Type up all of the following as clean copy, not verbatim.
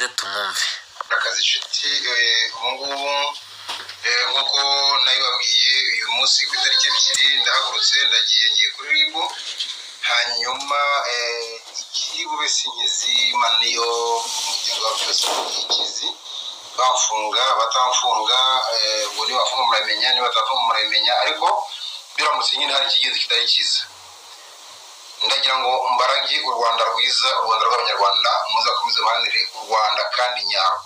nabanze tumwumve. Akazi inshuti ubungubu nkuko nabibabwiye uyu munsi ku itariki 2 ndahagurutse ngiye kuri RIB hanyuma ikiri bube sinkizima niyo umuryango wa byose ikizi bafunga batamfunga ngo ni bafunga muramenya ni batafunga muramenya ariko biramutse nyine hari kigeze kitari kiza ndagira ngo mbaragi u Rwanda rwiza u Rwanda rw'abanyarwanda muzakomeze banire u Rwanda kandi nyaro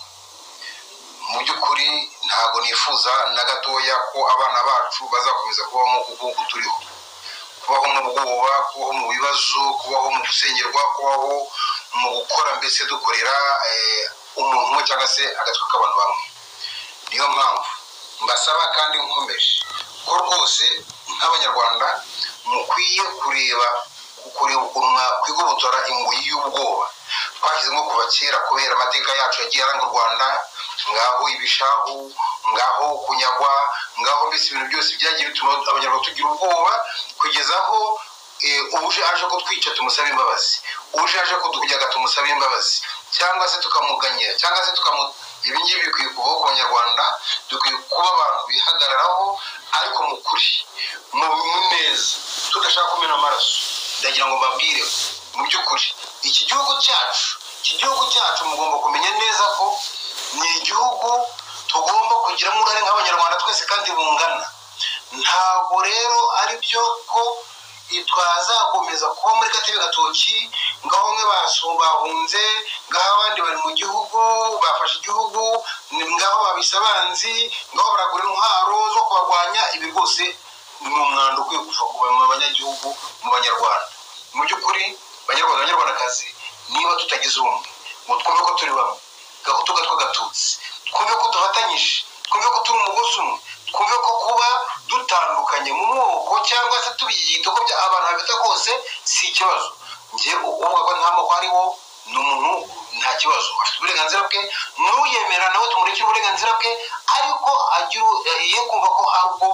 mu byukuri ntago nifuza na gatoya ko abana bacu bazakomeza kubaho nk'uko turiho kubaho mu bwoba kubaho mu bibazo kubaho mu gusengerwa kubaho mu gukora mbese dukorera umuntu cyangwa se agatwe k'abantu bamwe niyo mpamvu mbasaba kandi nkomeje ko rwose nk'abanyarwanda mukwiye kureba ukuntu kwigobotora ingoyi y'ubwoba twashyizemo kuva kera kubera amateka yacu yagiye aranga u Rwanda ngaho ibishahu ngaho kunyagwa ngaho mbese ibintu byose byagiye bituma abanyarwanda tugira ubwoba kugezaho uje aje ko twica tumusaba imbabazi uje aje ko tukujyaga tumusaba imbabazi cyangwa se tukamuganya cyangwa se ibingibi bikwiye kubaho ku banyarwanda dukwiye kuba abantu bihagararaho ariko mu kuri mu neza tudashaka kumena amaraso ndagira ngo mbabwire mu byukuri iki gihugu cyacu mugomba kumenya neza ko ni igihugu tugomba kugiramo uruhare nk'abanyarwanda twese kandi bungana ntabwo rero ari byo ko twazakomeza kuba muri gatebe gatoki ngaho bamwe bahunze ngaho abandi bari mu gihugu bafashe igihugu ngaho babisabanzi ngaho baragura intwaro zo kubarwanya ibi rwose ni umwanda ukwiye kuva mu banyagihugu mu banyarwanda mu byukuri banyarwandakazi niba tutagize ubumwe ngo twumve ko turi bamwe gahutu gatwa gatutsi twumve ko dufatanyije twumve ko turi umugozi umwe twumve ko kuba dutandukanye mu moko cyangwa se tubiyita ko abantu babita kose si ikibazo ngiye uvuga ko nta moko ariho ni umuntu nta kibazo afite uburenganzira bwe n'uyemera nawe tumurikira uburenganzira bwe ariko agiye kumva ko ahubwo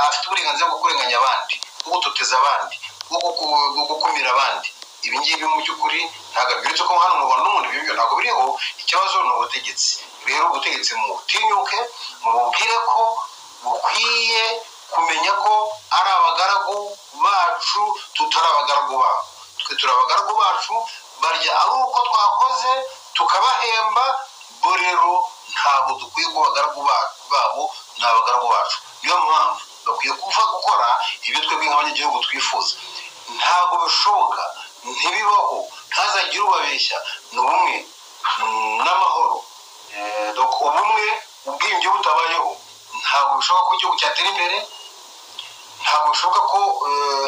afite uburenganzira bwo kurenganya abandi bwo gutoteza abandi bwo gukumira abandi ibi ngibi mu byukuri ntabwo bigarutse ko hano mu Rwanda n'umuntu bibyo ntabwo biriho ikibazo ni ubutegetsi rero ubutegetsi mutinyuke mubwire ko bukwiye kumenya ko ari abagaragu bacu tutari abagaragu babo twe turi abagaragu bacu barya ari uko twakoze tukabahemba borero ntabwo dukwiye kuba abagaragu babo ni abagaragu bacu niyo mpamvu bakwiye kuva gukora ibyo twebwe nk'abanyagihugu twifuza ntabwo bishoboka ntibibaho ntazagire ubabeshya n'ubumwe n'amahoro ubumwe ubwiyunge butabayeho ntabwo bishoboka ko igihugu cyatera imbere ntabwo bishoboka ko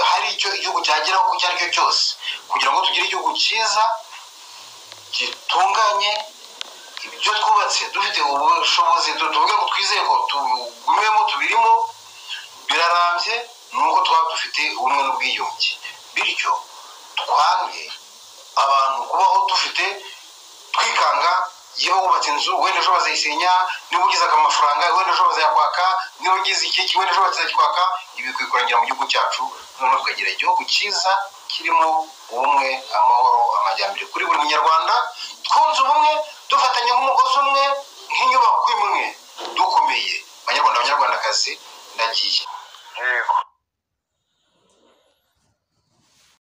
hari icyo igihugu cyageraho ku icyo ari cyo cyose kugira ngo tugire igihugu cyiza gitunganye ibyo twubatse dufite ubushobozi tuvuge ngo twizeye ko tugumemo tubirimo birarambye nuko twaba dufite ubumwe n'ubwiyunge bityo twange abantu kubaho dufite twikanga yewe wubatse inzu wenda ejo bazayisenya niba ugize amafaranga wenda ejo bazayakwaka niba ugize iki wenda ejo bazayakwaka ibi bikwiye kurangira mu gihugu cyacu noneho tukagira igihugu cyiza kirimo ubumwe amahoro amajyambere kuri buri munyarwanda twunze ubumwe dufatanya nk'umugozi umwe nk'inyubako imwe dukomeye banyarwandakazi ndagiye yego